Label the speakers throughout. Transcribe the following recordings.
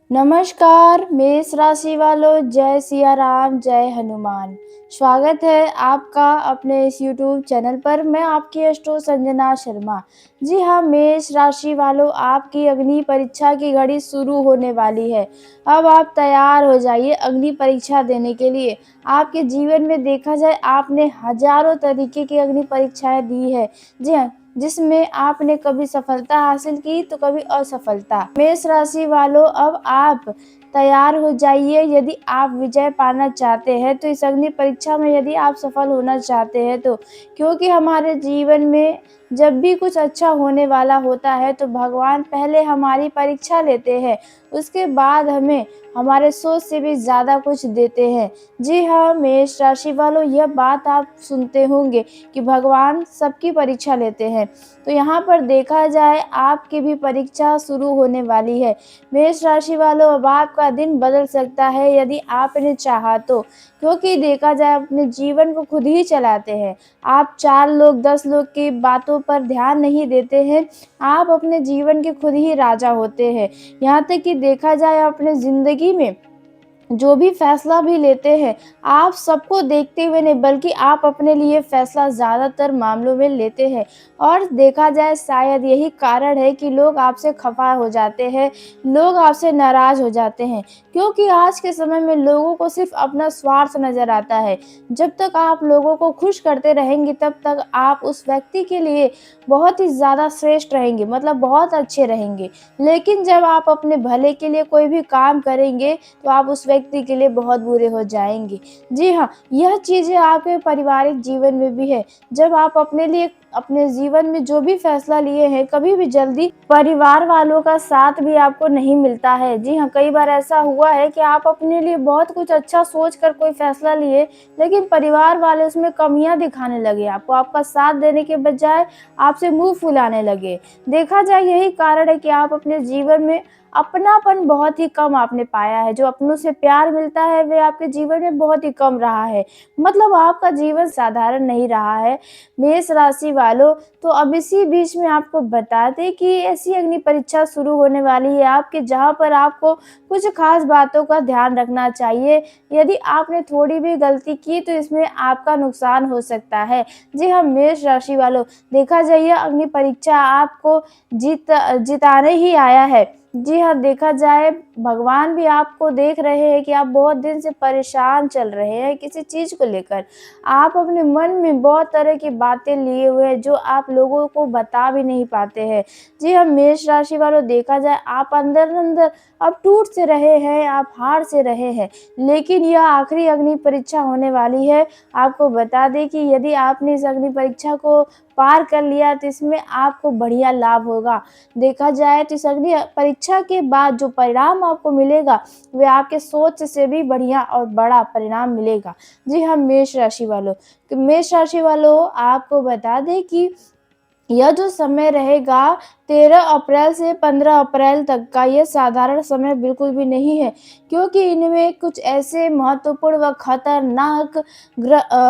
Speaker 1: नमस्कार मेष राशि वालों, जय सिया राम, जय हनुमान। स्वागत है आपका अपने इस यूट्यूब चैनल पर। मैं आपकी एस्ट्रो संजना शर्मा। जी हाँ, मेष राशि वालों, आपकी अग्नि परीक्षा की घड़ी शुरू होने वाली है। अब आप तैयार हो जाइए अग्नि परीक्षा देने के लिए। आपके जीवन में देखा जाए, आपने हजारों तरीके की अग्नि परीक्षाएं दी है। जी हाँ, जिसमें आपने कभी सफलता हासिल की तो कभी असफलता। मेष राशि वालों, अब आप तैयार हो जाइए। यदि आप विजय पाना चाहते हैं तो इस अग्नि परीक्षा में यदि आप सफल होना चाहते हैं तो, क्योंकि हमारे जीवन में जब भी कुछ अच्छा होने वाला होता है तो भगवान पहले हमारी परीक्षा लेते हैं, उसके बाद हमें हमारे सोच से भी ज़्यादा कुछ देते हैं। जी हाँ मेष राशि वालों, यह बात आप सुनते होंगे कि भगवान सबकी परीक्षा लेते हैं। तो यहाँ पर देखा जाए, आपकी भी परीक्षा शुरू होने वाली है। मेष राशि वालों, अब आपका दिन बदल सकता है यदि आपने चाहा तो, क्योंकि देखा जाए अपने जीवन को खुद ही चलाते हैं आप। 4 लोग 10 लोग की बातों पर ध्यान नहीं देते हैं। आप अपने जीवन के खुद ही राजा होते हैं। यहाँ तक कि देखा जाए अपने ज़िंदगी में जो भी फैसला भी लेते हैं, आप सबको देखते हुए नहीं, बल्कि आप अपने लिए फैसला ज़्यादातर मामलों में लेते हैं। और देखा जाए, शायद यही कारण है कि लोग आपसे खफा हो जाते हैं, लोग आपसे नाराज़ हो जाते हैं, क्योंकि आज के समय में लोगों को सिर्फ अपना स्वार्थ नज़र आता है। जब तक आप लोगों को खुश करते रहेंगे, तब तक आप उस व्यक्ति के लिए बहुत ही ज़्यादा श्रेष्ठ रहेंगे, मतलब बहुत अच्छे रहेंगे। लेकिन जब आप अपने भले के लिए कोई भी काम करेंगे तो आप उस व्यक्ति के लिए बहुत बुरे हो जाएंगे। जी हाँ, यह चीज़ें आपके पारिवारिक जीवन में भी है। जब आप अपने लिए अपने जीवन में जो भी फैसला लिए हैं, कभी भी जल्दी परिवार वालों का साथ भी आपको नहीं मिलता है। जी हाँ, कई बार ऐसा हुआ है कि आप अपने लिए बहुत कुछ अच्छा सोच कर कोई फैसला लिए, लेकिन परिवार वाले उसमें कमियां दिखाने लगे आपको, आपका साथ देने के बजाय आपसे मुंह फुलाने लगे। देखा जाए, यही कारण है कि आप अपने जीवन में अपनापन बहुत ही कम आपने पाया है। जो अपनों से प्यार मिलता है वे आपके जीवन में बहुत ही कम रहा है, मतलब आपका जीवन साधारण नहीं रहा है। मेष राशि वालों, तो अब इसी बीच में आपको बता दें कि ऐसी अग्नि परीक्षा शुरू होने वाली है आपके, जहाँ पर आपको कुछ खास बातों का ध्यान रखना चाहिए। यदि आपने थोड़ी भी गलती की तो इसमें आपका नुकसान हो सकता है। जी हाँ मेष राशि वालों, देखा जाए अग्नि परीक्षा आपको जिताने ही आया है। जी हाँ, देखा जाए भगवान भी आपको देख रहे हैं कि आप बहुत दिन से परेशान चल रहे हैं किसी चीज़ को लेकर। आप अपने मन में बहुत तरह की बातें लिए हुए हैं जो आप लोगों को बता भी नहीं पाते हैं। जी हाँ मेष राशि वालों, देखा जाए आप अंदर अंदर अब टूट से रहे हैं, आप हार से रहे हैं, लेकिन यह आखिरी अग्नि परीक्षा होने वाली है। आपको बता दें कि यदि आपने इस अग्नि परीक्षा को पार कर लिया तो इसमें आपको बढ़िया लाभ होगा। देखा जाए तो इस अग्नि परीक्षा के बाद जो परिणाम आपको मिलेगा, वे आपके सोच से भी बढ़िया और बड़ा परिणाम मिलेगा। जी हाँ मेष राशि वालों, तो मेष राशि वालों आपको बता दें कि यह जो समय रहेगा 13 अप्रैल से 15 अप्रैल तक का, यह साधारण समय बिल्कुल भी नहीं है, क्योंकि इनमें कुछ ऐसे महत्वपूर्ण व खतरनाक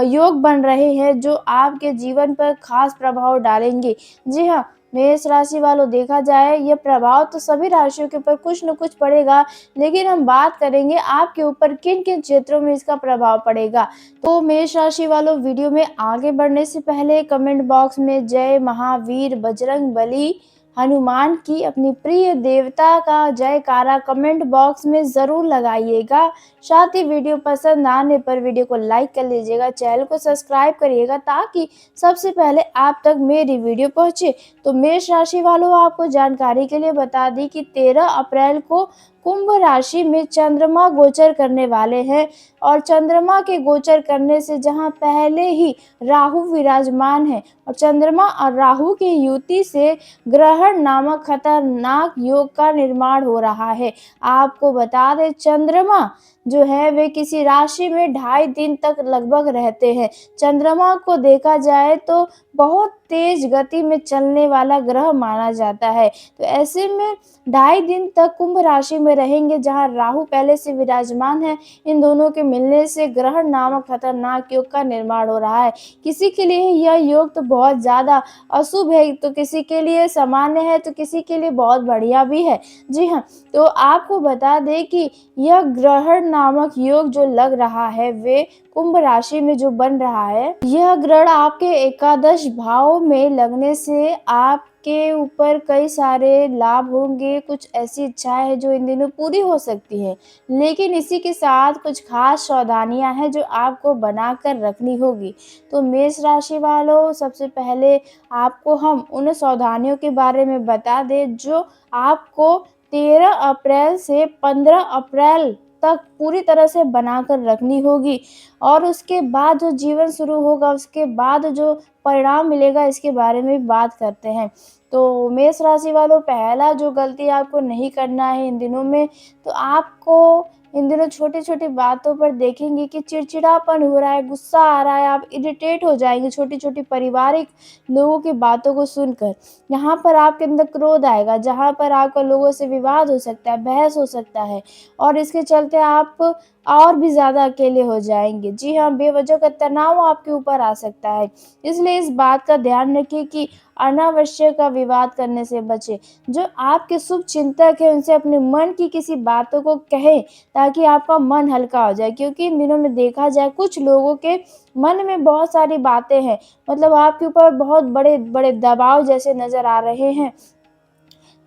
Speaker 1: योग बन रहे हैं जो आपके जीवन पर खास प्रभाव डालेंगे। जी हाँ मेष राशि वालों, देखा जाए यह प्रभाव तो सभी राशियों के ऊपर कुछ न कुछ पड़ेगा, लेकिन हम बात करेंगे आपके ऊपर किन किन क्षेत्रों में इसका प्रभाव पड़ेगा। तो मेष राशि वालों, वीडियो में आगे बढ़ने से पहले कमेंट बॉक्स में जय महावीर बजरंग बली हनुमान की अपनी प्रिय देवता का जयकारा कमेंट बॉक्स में ज़रूर लगाइएगा। साथ ही वीडियो पसंद आने पर वीडियो को लाइक कर लीजिएगा, चैनल को सब्सक्राइब करिएगा ताकि सबसे पहले आप तक मेरी वीडियो पहुंचे। तो मेष राशि वालों, आपको जानकारी के लिए बता दी कि 13 अप्रैल को कुंभ राशि में चंद्रमा गोचर करने वाले हैं, और चंद्रमा के गोचर करने से जहां पहले ही राहु विराजमान है, और चंद्रमा और राहु की युति से ग्रहण नामक खतरनाक योग का निर्माण हो रहा है। आपको बता दें, चंद्रमा जो है वे किसी राशि में 2.5 दिन तक लगभग रहते हैं। चंद्रमा को देखा जाए तो बहुत तेज गति में चलने वाला ग्रह माना जाता है। तो ऐसे में 2.5 दिन तक कुंभ राशि में रहेंगे, जहाँ राहु पहले से विराजमान है। इन दोनों के मिलने से ग्रहण नामक खतरनाक योग का निर्माण हो रहा है। किसी के लिए यह योग तो बहुत ज़्यादा अशुभ है, तो किसी के लिए सामान्य है, तो किसी के लिए बहुत बढ़िया भी है। जी हाँ, तो आपको बता दें कि यह ग्रहण नामक योग जो लग रहा है, वे कुंभ राशि में जो बन रहा है, यह ग्रहण आपके एकादश भाव में लगने से आपके ऊपर कई सारे लाभ होंगे। कुछ ऐसी इच्छाएं हैं जो इन दिनों पूरी हो सकती है, लेकिन इसी के साथ कुछ खास सावधानियां हैं जो आपको बनाकर रखनी होगी। तो मेष राशि वालों, सबसे पहले आपको हम उन सावधानियों के बारे में बता दें जो आपको 13 अप्रैल से 15 अप्रैल तक पूरी तरह से बनाकर रखनी होगी। और उसके बाद जो जीवन शुरू होगा, उसके बाद जो परिणाम मिलेगा, इसके बारे में भी बात करते हैं। तो मेष राशि वालों, पहला जो गलती आपको नहीं करना है इन दिनों में, तो आपको इन दिनों छोटी-छोटी बातों पर देखेंगे कि चिड़चिड़ापन हो रहा है, गुस्सा आ रहा है, आप इरिटेट हो जाएँगे छोटी-छोटी पारिवारिक लोगों की बातों को सुनकर। यहाँ पर आपके अंदर क्रोध आएगा, जहाँ पर आपका लोगों से विवाद हो सकता है, बहस हो सकता है, और इसके चलते आप और भी ज़्यादा अकेले हो जाएँगे। जी हाँ, बेवजह का तनाव आपके ऊपर आ सकता है। इसलिए इस बात का ध्यान रखिए कि अनावश्यक विवाद करने से बचें। जो आपके शुभ चिंतक हैं, उनसे अपने मन की किसी बातों को कहें, ताकि आपका मन हल्का हो जाए। क्योंकि इन दिनों में देखा जाए, कुछ लोगों के मन में बहुत सारी बातें हैं, मतलब आपके ऊपर बहुत बड़े-बड़े दबाव जैसे नज़र आ रहे हैं।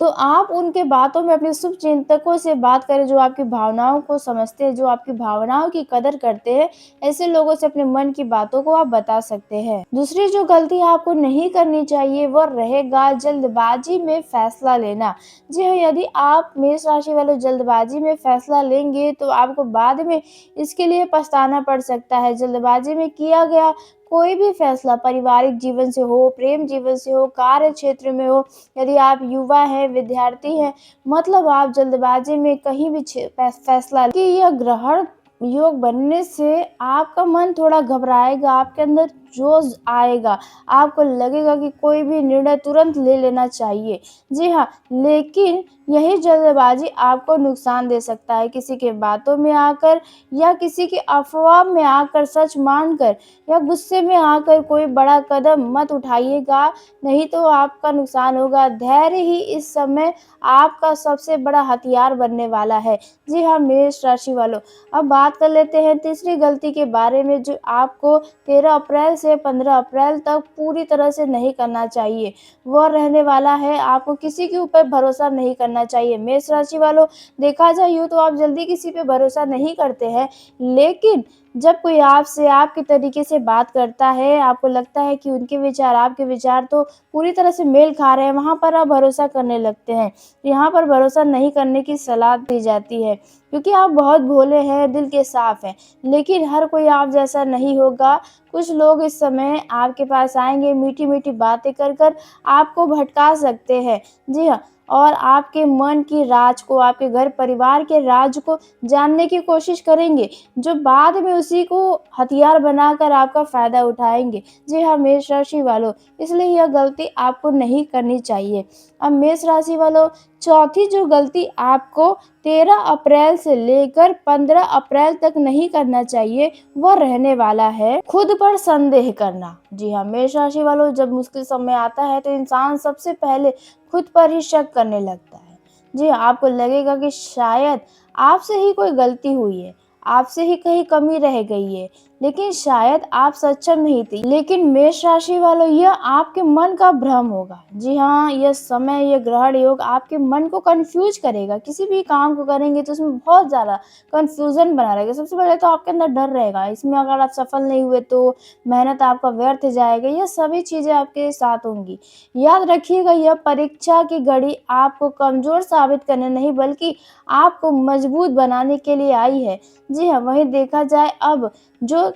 Speaker 1: तो आप उनके बातों में अपने शुभचिंतकों से बात करें, जो आपकी भावनाओं को समझते हैं, जो आपकी भावनाओं की कदर करते हैं। ऐसे लोगों से अपने मन की बातों को आप बता सकते हैं। दूसरी जो गलती आपको नहीं करनी चाहिए, वह रहेगा जल्दबाजी में फैसला लेना। जी हाँ, यदि आप मेष राशि वाले जल्दबाजी में फैसला लेंगे, तो आपको बाद में इसके लिए पछताना पड़ सकता है। जल्दबाजी में किया गया कोई भी फैसला, पारिवारिक जीवन से हो, प्रेम जीवन से हो, कार्य क्षेत्र में हो, यदि आप युवा हैं, विद्यार्थी हैं, मतलब आप जल्दबाजी में कहीं भी फैसला कि यह ग्रहण योग बनने से आपका मन थोड़ा घबराएगा, आपके अंदर जोश आएगा, आपको लगेगा कि कोई भी निर्णय तुरंत ले लेना चाहिए। जी हाँ, लेकिन यही जल्दबाजी आपको नुकसान दे सकता है। किसी के बातों में आकर, या किसी की अफवाह में आकर, सच मानकर, या गुस्से में आकर कोई बड़ा कदम मत उठाइएगा, नहीं तो आपका नुकसान होगा। धैर्य ही इस समय आपका सबसे बड़ा हथियार बनने वाला है। जी हाँ, मेष राशि वालों, अब बात कर लेते हैं तीसरी गलती के बारे में, जो आपको 13 अप्रैल से 15 अप्रैल तक पूरी तरह से नहीं करना चाहिए। वह रहने वाला है, आपको किसी के ऊपर भरोसा नहीं करना चाहिए। मेष राशि वालों, देखा जाए यूँ तो आप जल्दी किसी पे भरोसा नहीं करते हैं, लेकिन जब कोई आपसे आपके तरीके से बात करता है, आपको लगता है कि उनके विचार, आपके विचार तो पूरी तरह से मेल खा रहे हैं, वहाँ पर आप भरोसा करने लगते हैं। यहाँ पर भरोसा नहीं करने की सलाह दी जाती है, क्योंकि आप बहुत भोले हैं, दिल के साफ हैं, लेकिन हर कोई आप जैसा नहीं होगा। कुछ लोग इस समय आपके पास आएँगे, मीठी-मीठी बातें कर आपको भटका सकते हैं। जी हाँ, और आपके मन की राज को, आपके घर परिवार के राज को जानने की कोशिश करेंगे, जो बाद में उसी को हथियार बनाकर आपका फ़ायदा उठाएँगे। जी हाँ, मेष राशि वालों, इसलिए यह गलती आपको नहीं करनी चाहिए। अब मेष राशि वालों, चौथी जो गलती आपको 13 अप्रैल से लेकर 15 अप्रैल तक नहीं करना चाहिए, वह रहने वाला है खुद पर संदेह करना। जी हाँ, मेष राशि वालों, जब मुश्किल समय आता है, तो इंसान सबसे पहले खुद पर ही शक करने लगता है। जी हाँ, आपको लगेगा कि शायद आपसे ही कोई गलती हुई है, आपसे ही कहीं कमी रह गई है, लेकिन शायद आप सक्षम नहीं थी। लेकिन मेष राशि वालों, यह आपके मन का भ्रम होगा। जी हाँ, यह समय, यह ग्रहण योग आपके मन को कंफ्यूज करेगा। किसी भी काम को करेंगे तो उसमें बहुत ज़्यादा कंफ्यूजन बना रहेगा। सबसे पहले तो आपके अंदर डर रहेगा, इसमें अगर आप सफल नहीं हुए तो मेहनत आपका व्यर्थ जाएगा। यह सभी चीज़ें आपके साथ होंगी। याद रखिएगा, यह परीक्षा की घड़ी आपको कमज़ोर साबित करने नहीं, बल्कि आपको मजबूत बनाने के लिए आई है। जी हाँ, वहीं देखा जाए, अब जो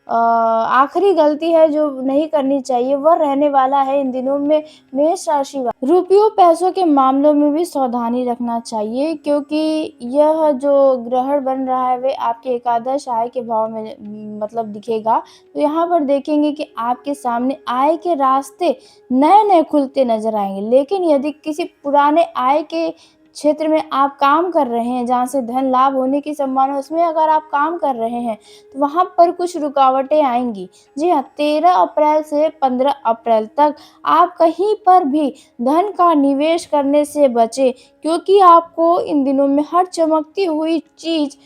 Speaker 1: आखिरी गलती है जो नहीं करनी चाहिए वह रहने वाला है इन दिनों में मेष राशि वाले। रुपयों पैसों के मामलों में भी सावधानी रखना चाहिए, क्योंकि यह जो ग्रहण बन रहा है वे आपके एकादश आय के भाव में मतलब दिखेगा। तो यहाँ पर देखेंगे कि आपके सामने आय के रास्ते नए नए खुलते नजर आएंगे। लेकिन यदि किसी पुराने आय के क्षेत्र में आप काम कर रहे हैं, जहाँ से धन लाभ होने की संभावना है, उसमें अगर आप काम कर रहे हैं तो वहाँ पर कुछ रुकावटें आएंगी। जी हाँ, 13 अप्रैल से 15 अप्रैल तक आप कहीं पर भी धन का निवेश करने से बचें, क्योंकि आपको इन दिनों में हर चमकती हुई चीज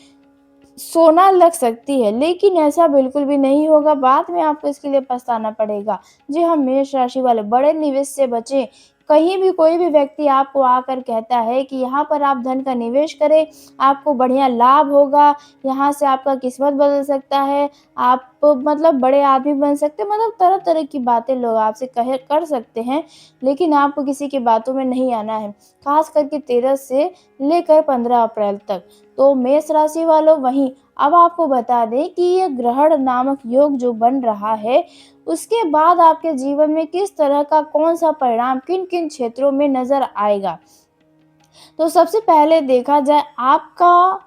Speaker 1: सोना लग सकती है। लेकिन ऐसा बिल्कुल भी नहीं होगा, बाद में आपको इसके लिए पछताना पड़ेगा। जी हाँ, मेष राशि वाले बड़े निवेश से बचें। कहीं भी कोई भी व्यक्ति आपको आकर कहता है कि यहाँ पर आप धन का निवेश करें, आपको बढ़िया लाभ होगा, यहाँ से आपका किस्मत बदल सकता है, आप मतलब बड़े आदमी बन सकते हैं, मतलब तरह तरह की बातें लोग आपसे कहे कर सकते हैं। लेकिन आपको किसी की बातों में नहीं आना है, खास करके 13 से लेकर 15 अप्रैल तक। तो मेष राशि वालों, वहीं अब आपको बता दें कि ये ग्रहण नामक योग जो बन रहा है, उसके बाद आपके जीवन में किस तरह का कौन सा परिणाम किन किन क्षेत्रों में नजर आएगा। तो सबसे पहले देखा जाए, आपका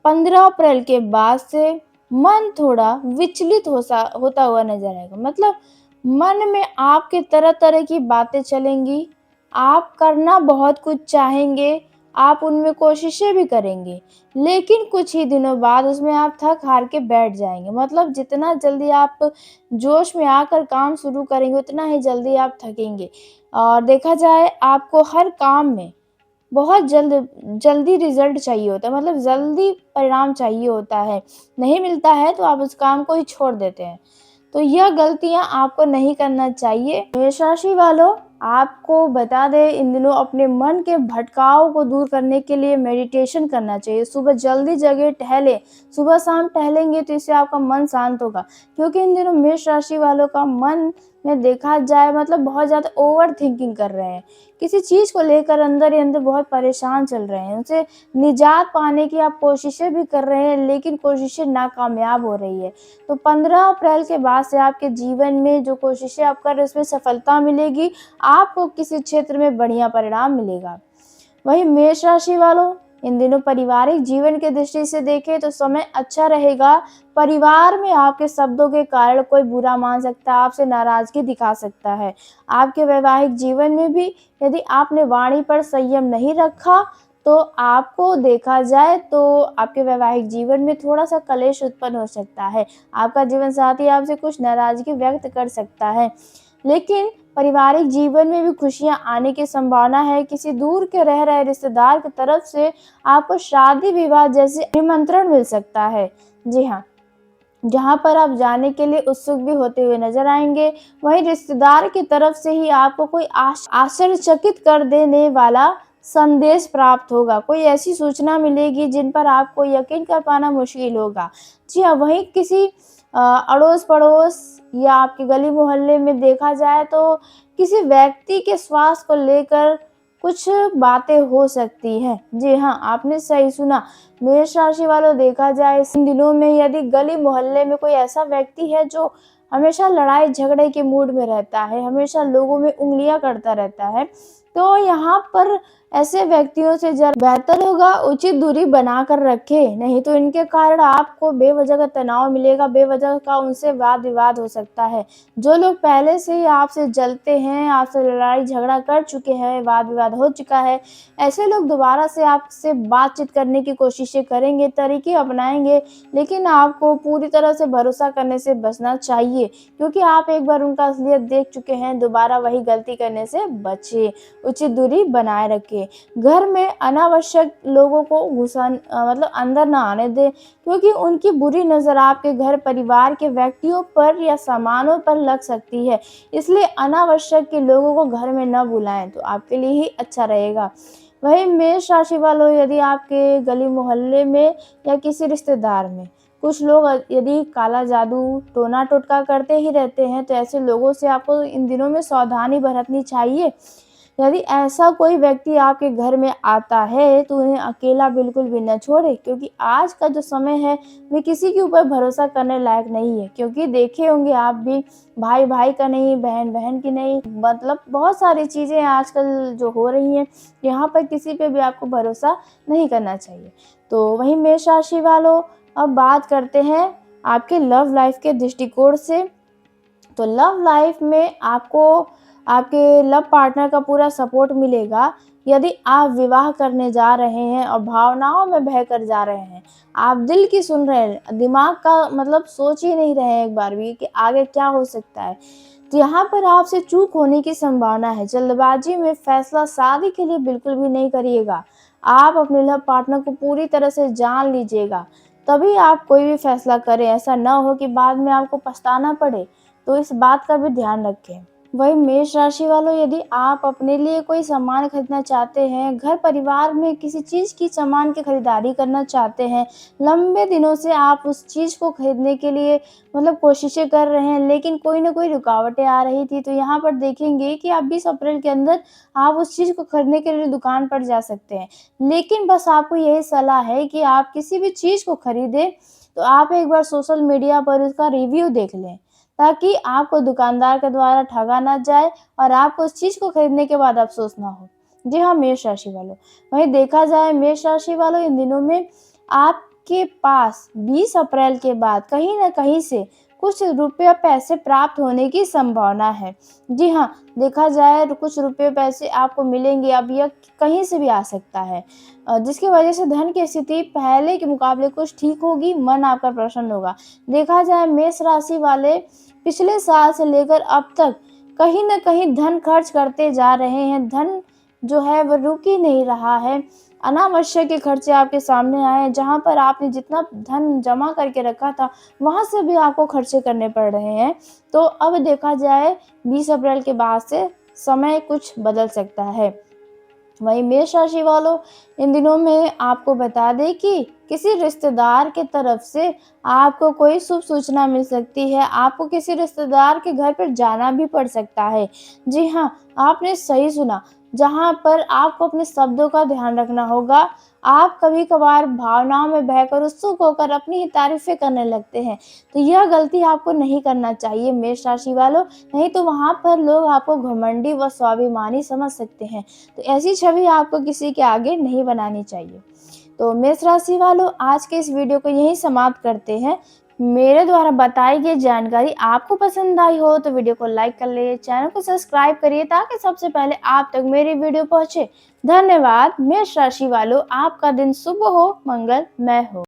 Speaker 1: 15 अप्रैल के बाद से मन थोड़ा विचलित होता हुआ नजर आएगा। मतलब मन में आपके तरह तरह की बातें चलेंगी, आप करना बहुत कुछ चाहेंगे, आप उनमें कोशिशें भी करेंगे, लेकिन कुछ ही दिनों बाद उसमें आप थक हार के बैठ जाएंगे। मतलब जितना जल्दी आप जोश में आकर काम शुरू करेंगे, उतना ही जल्दी आप थकेंगे। और देखा जाए, आपको हर काम में बहुत जल्दी रिजल्ट चाहिए होता है, मतलब जल्दी परिणाम चाहिए होता है। नहीं मिलता है तो आप उस काम को ही छोड़ देते हैं। तो यह गलतियां आपको नहीं करना चाहिए। मेष राशि वालों, आपको बता दें, इन दिनों अपने मन के भटकाव को दूर करने के लिए मेडिटेशन करना चाहिए। सुबह जल्दी जगह टहलें, सुबह शाम टहलेंगे तो इससे आपका मन शांत होगा। क्योंकि इन दिनों मेष राशि वालों का मन में देखा जाए मतलब बहुत ज़्यादा ओवर थिंकिंग कर रहे हैं, किसी चीज़ को लेकर अंदर ही अंदर बहुत परेशान चल रहे हैं। उनसे निजात पाने की आप कोशिशें भी कर रहे हैं, लेकिन कोशिशें नाकामयाब हो रही है। तो 15 अप्रैल के बाद से आपके जीवन में जो कोशिशें आप कर रहे हैं उसमें सफलता मिलेगी, आपको किसी क्षेत्र में बढ़िया परिणाम मिलेगा। वहीं मेष राशि वालों, इन दिनों पारिवारिक जीवन की दृष्टि से देखें तो समय अच्छा रहेगा। परिवार में आपके शब्दों के कारण कोई बुरा मान सकता है, आपसे नाराजगी दिखा सकता है। आपके वैवाहिक जीवन में भी यदि आपने वाणी पर संयम नहीं रखा, तो आपको देखा जाए तो आपके वैवाहिक जीवन में थोड़ा सा कलेश उत्पन्न हो सकता है। आपका जीवन साथी आपसे कुछ नाराजगी व्यक्त कर सकता है। लेकिन पारिवारिक जीवन में भी खुशियां आने की संभावना है। किसी दूर के रह रहे रिश्तेदार की तरफ से आपको शादी विवाह जैसे निमंत्रण मिल सकता है। जी हाँ, जहाँ पर आप जाने के लिए उत्सुक भी होते हुए नजर आएंगे। वहीं रिश्तेदार की तरफ से ही आपको कोई आश्चर्यचकित कर देने वाला संदेश प्राप्त होगा। कोई ऐसी सूचना मिलेगी जिन पर आपको यकीन कर पाना मुश्किल होगा। जी हाँ, वहीं किसी अड़ोस पड़ोस या आपके गली मोहल्ले में देखा जाए तो किसी व्यक्ति के स्वास्थ्य को लेकर कुछ बातें हो सकती हैं। जी हाँ, आपने सही सुना। मेष राशि वालों, देखा जाए इन दिनों में यदि गली मोहल्ले में कोई ऐसा व्यक्ति है जो हमेशा लड़ाई झगड़े के मूड में रहता है, हमेशा लोगों में उंगलियां करता रहता है, तो यहाँ पर ऐसे व्यक्तियों से जरा बेहतर होगा उचित दूरी बनाकर रखें। नहीं तो इनके कारण आपको बेवजह का तनाव मिलेगा, बेवजह का उनसे वाद विवाद हो सकता है। जो लोग पहले से ही आपसे जलते हैं, आपसे लड़ाई झगड़ा कर चुके हैं, वाद विवाद हो चुका है, ऐसे लोग दोबारा से आपसे बातचीत करने की कोशिशें करेंगे, तरीके अपनाएंगे। लेकिन आपको पूरी तरह से भरोसा करने से बचना चाहिए, क्योंकि आप एक बार उनका असलियत देख चुके हैं। दोबारा वही गलती करने से बचें, उचित दूरी बनाए रखें। घर में अनावश्यक लोगों को मतलब अंदर ना आने दें, क्योंकि उनकी बुरी नज़र आपके घर परिवार के व्यक्तियों पर या सामानों पर लग सकती है। इसलिए अनावश्यक के लोगों को घर में न बुलाएं, तो आपके लिए ही अच्छा रहेगा। वहीं मेष राशि वालों, यदि आपके गली मोहल्ले में या किसी रिश्तेदार में कुछ लोग यदि काला जादू टोना टोटका करते ही रहते हैं, तो ऐसे लोगों से आपको इन दिनों में सावधानी बरतनी चाहिए। यदि ऐसा कोई व्यक्ति आपके घर में आता है तो उन्हें अकेला बिल्कुल भी न छोड़े, क्योंकि आज का जो समय है वे किसी के ऊपर भरोसा करने लायक नहीं है। क्योंकि देखे होंगे आप भी, भाई भाई का नहीं, बहन बहन की नहीं, मतलब बहुत सारी चीज़ें आजकल जो हो रही हैं, यहाँ पर किसी पे भी आपको भरोसा नहीं करना चाहिए। तो वहीं मेष राशि वालों, अब बात करते हैं आपके लव लाइफ के दृष्टिकोण से। तो लव लाइफ में आपको आपके लव पार्टनर का पूरा सपोर्ट मिलेगा। यदि आप विवाह करने जा रहे हैं और भावनाओं में बहकर जा रहे हैं, आप दिल की सुन रहे हैं, दिमाग का मतलब सोच ही नहीं रहे हैं एक बार भी कि आगे क्या हो सकता है, तो यहाँ पर आपसे चूक होने की संभावना है। जल्दबाजी में फैसला शादी के लिए बिल्कुल भी नहीं करिएगा। आप अपने लव पार्टनर को पूरी तरह से जान लीजिएगा, तभी आप कोई भी फैसला करें। ऐसा ना हो कि बाद में आपको पछताना पड़े, तो इस बात का भी ध्यान रखें। वही मेष राशि वालों, यदि आप अपने लिए कोई सामान खरीदना चाहते हैं, घर परिवार में किसी चीज़ की सामान की खरीदारी करना चाहते हैं, लंबे दिनों से आप उस चीज़ को खरीदने के लिए मतलब कोशिशें कर रहे हैं, लेकिन कोई ना कोई रुकावटें आ रही थी, तो यहाँ पर देखेंगे कि आप 20 अप्रैल के अंदर आप उस चीज़ को खरीदने के लिए दुकान पर जा सकते हैं। लेकिन बस आपको यही सलाह है कि आप किसी भी चीज़ को खरीदें तो आप एक बार सोशल मीडिया पर उसका रिव्यू देख लें, ताकि आपको दुकानदार के द्वारा ठगा ना जाए और आपको उस चीज़ को खरीदने के बाद अफ़सोस ना हो। जी हाँ, मेष राशि वालों, वहीं देखा जाए मेष राशि वालों, इन दिनों में आपके पास 20 अप्रैल के बाद कहीं न कहीं से कुछ रुपए पैसे प्राप्त होने की संभावना है। जी हाँ, देखा जाए तो कुछ रुपए पैसे आपको मिलेंगे, अब यह कहीं से भी आ सकता है, जिसकी वजह से धन की स्थिति पहले के मुकाबले कुछ ठीक होगी, मन आपका प्रसन्न होगा। देखा जाए मेष राशि वाले पिछले साल से लेकर अब तक कहीं न कहीं धन खर्च करते जा रहे हैं, धन जो है वो रुक ही नहीं रहा है। अनावश्यक के खर्चे आपके सामने आए हैं, जहाँ पर आपने जितना धन जमा करके रखा था, वहाँ से भी आपको खर्चे करने पड़ रहे हैं। तो अब देखा जाए 20 अप्रैल के बाद से समय कुछ बदल सकता है। वहीं मेष राशि वालों, इन दिनों में आपको बता दें कि किसी रिश्तेदार के तरफ से आपको कोई शुभ सूचना मिल सकती है। आपको किसी रिश्तेदार के घर पर जाना भी पड़ सकता है। जी हाँ, आपने सही सुना, जहाँ पर आपको अपने शब्दों का ध्यान रखना होगा। आप कभी-कभार भावनाओं में बहकर उत्सुक होकर अपनी ही तारीफ़ें करने लगते हैं, तो यह गलती आपको नहीं करना चाहिए मेष राशि वालों, नहीं तो वहाँ पर लोग आपको घमंडी व स्वाभिमानी समझ सकते हैं। तो ऐसी छवि आपको किसी के आगे नहीं बनानी चाहिए। तो मेष राशि वालों, आज के इस वीडियो को यहीं समाप्त करते हैं। मेरे द्वारा बताई गई जानकारी आपको पसंद आई हो तो वीडियो को लाइक कर ले, चैनल को सब्सक्राइब करिए ताकि सबसे पहले आप तक मेरी वीडियो पहुंचे। धन्यवाद। मेष राशि वालों, आपका दिन शुभ हो, मंगलमय हो।